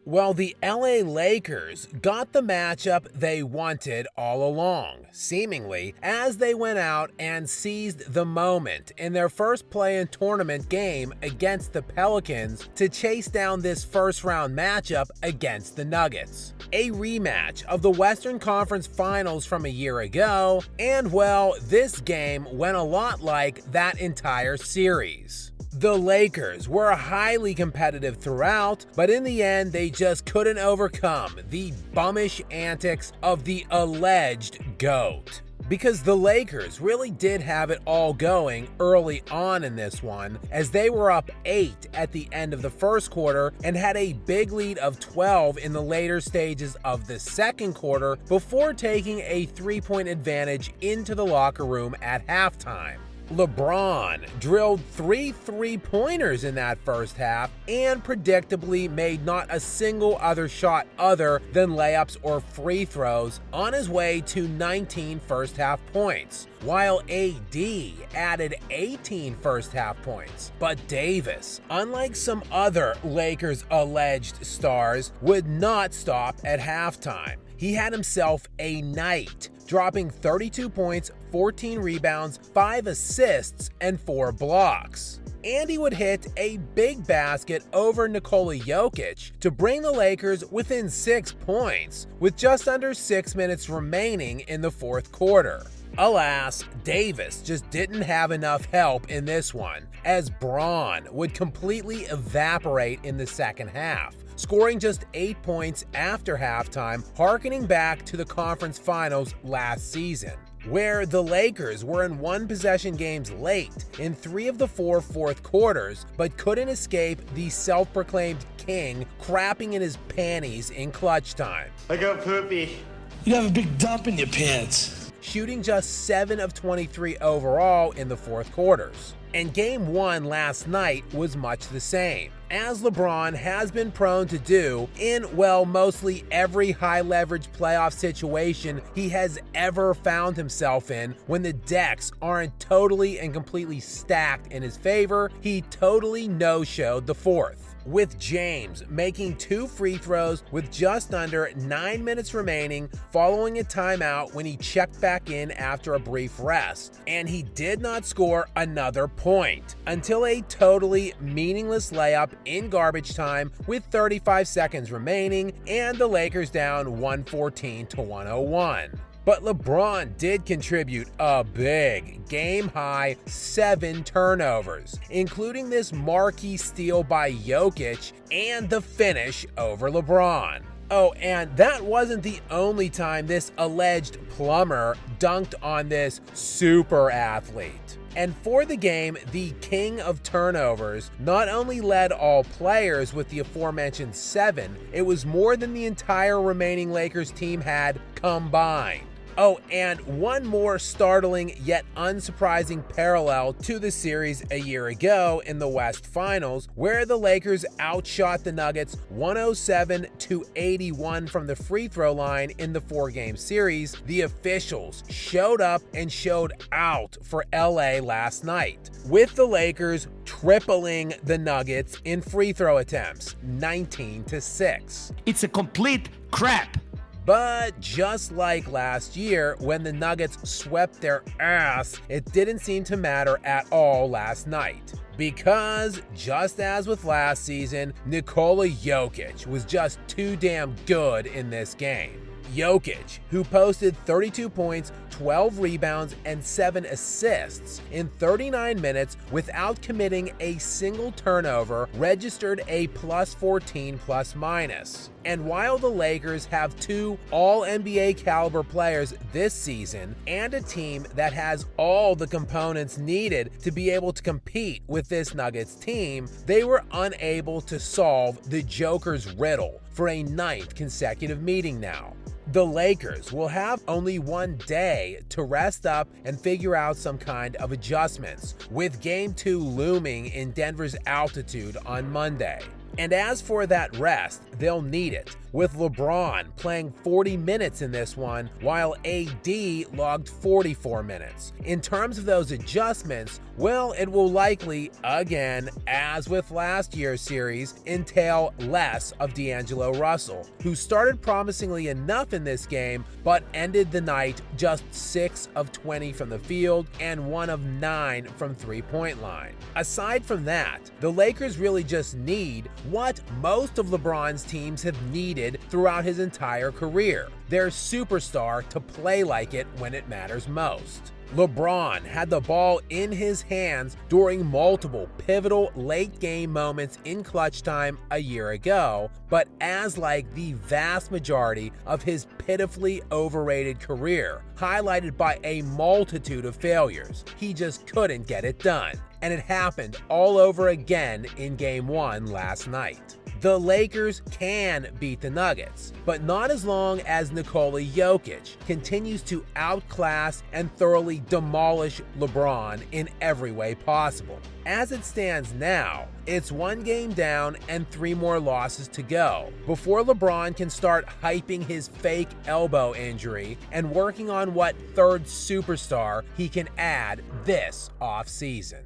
Well, the LA Lakers got the matchup they wanted all along, seemingly, as they went out and seized the moment in their first play-in tournament game against the Pelicans to chase down this first-round matchup against the Nuggets. A rematch of the Western Conference Finals from a year ago, and well, this game went a lot like that entire series. The Lakers were highly competitive throughout, but in the end they just couldn't overcome the bummish antics of the alleged GOAT. Because the Lakers really did have it all going early on in this one, as they were up 8 at the end of the first quarter and had a big lead of 12 in the later stages of the second quarter before taking a 3-point advantage into the locker room at halftime. LeBron drilled 3 3-pointers in that first half and predictably made not a single other shot other than layups or free throws on his way to 19 first-half points, while AD added 18 first-half points. But Davis, unlike some other Lakers alleged stars, would not stop at halftime. He had himself a night, dropping 32 points, 14 rebounds, 5 assists, and 4 blocks. And he would hit a big basket over Nikola Jokic to bring the Lakers within 6 points, with just under 6 minutes remaining in the fourth quarter. Alas, Davis just didn't have enough help in this one, as Braun would completely evaporate in the second half, scoring just 8 points after halftime, harkening back to the conference finals last season, where the Lakers were in one-possession games late in 3 of the 4 fourth quarters, but couldn't escape the self-proclaimed king crapping in his panties in clutch time. I got poopy. You have a big dump in your pants. Shooting just 7 of 23 overall in the fourth quarters. And Game 1 last night was much the same, as LeBron has been prone to do in, well, mostly every high-leverage playoff situation he has ever found himself in. When the decks aren't totally and completely stacked in his favor, he totally no-showed the fourth, with James making 2 free throws with just under 9 minutes remaining following a timeout when he checked back in after a brief rest, and he did not score another point until a totally meaningless layup in garbage time with 35 seconds remaining and the Lakers down 114 to 101. But LeBron did contribute a big game-high 7 turnovers, including this marquee steal by Jokic and the finish over LeBron. Oh, and that wasn't the only time this alleged plumber dunked on this super athlete. And for the game, the king of turnovers not only led all players with the aforementioned 7, it was more than the entire remaining Lakers team had combined. Oh, and one more startling yet unsurprising parallel to the series a year ago in the West Finals, where the Lakers outshot the Nuggets 107-81 from the free throw line in the 4-game series. The officials showed up and showed out for LA last night, with the Lakers tripling the Nuggets in free throw attempts, 19-6. It's a complete crap. But just like last year, when the Nuggets swept their ass, it didn't seem to matter at all last night. Because, just as with last season, Nikola Jokic was just too damn good in this game. Jokic, who posted 32 points, 12 rebounds, and 7 assists in 39 minutes without committing a single turnover, registered a +14 ±. And while the Lakers have 2 all-NBA caliber players this season and a team that has all the components needed to be able to compete with this Nuggets team, they were unable to solve the Joker's riddle for a 9th consecutive meeting now. The Lakers will have only one day to rest up and figure out some kind of adjustments, with Game 2 looming in Denver's altitude on Monday. And as for that rest, they'll need it, with LeBron playing 40 minutes in this one, while AD logged 44 minutes. In terms of those adjustments, well, it will likely, again, as with last year's series, entail less of D'Angelo Russell, who started promisingly enough in this game, but ended the night just 6 of 20 from the field and 1 of 9 from three-point line. Aside from that, the Lakers really just need what most of LeBron's teams have needed throughout his entire career: their superstar to play like it when it matters most. LeBron had the ball in his hands during multiple pivotal late-game moments in clutch time a year ago, but as like the vast majority of his pitifully overrated career, highlighted by a multitude of failures, he just couldn't get it done. And it happened all over again in Game 1 last night. The Lakers can beat the Nuggets, but not as long as Nikola Jokic continues to outclass and thoroughly demolish LeBron in every way possible. As it stands now, it's 1 game down and 3 more losses to go before LeBron can start hyping his fake elbow injury and working on what third superstar he can add this offseason.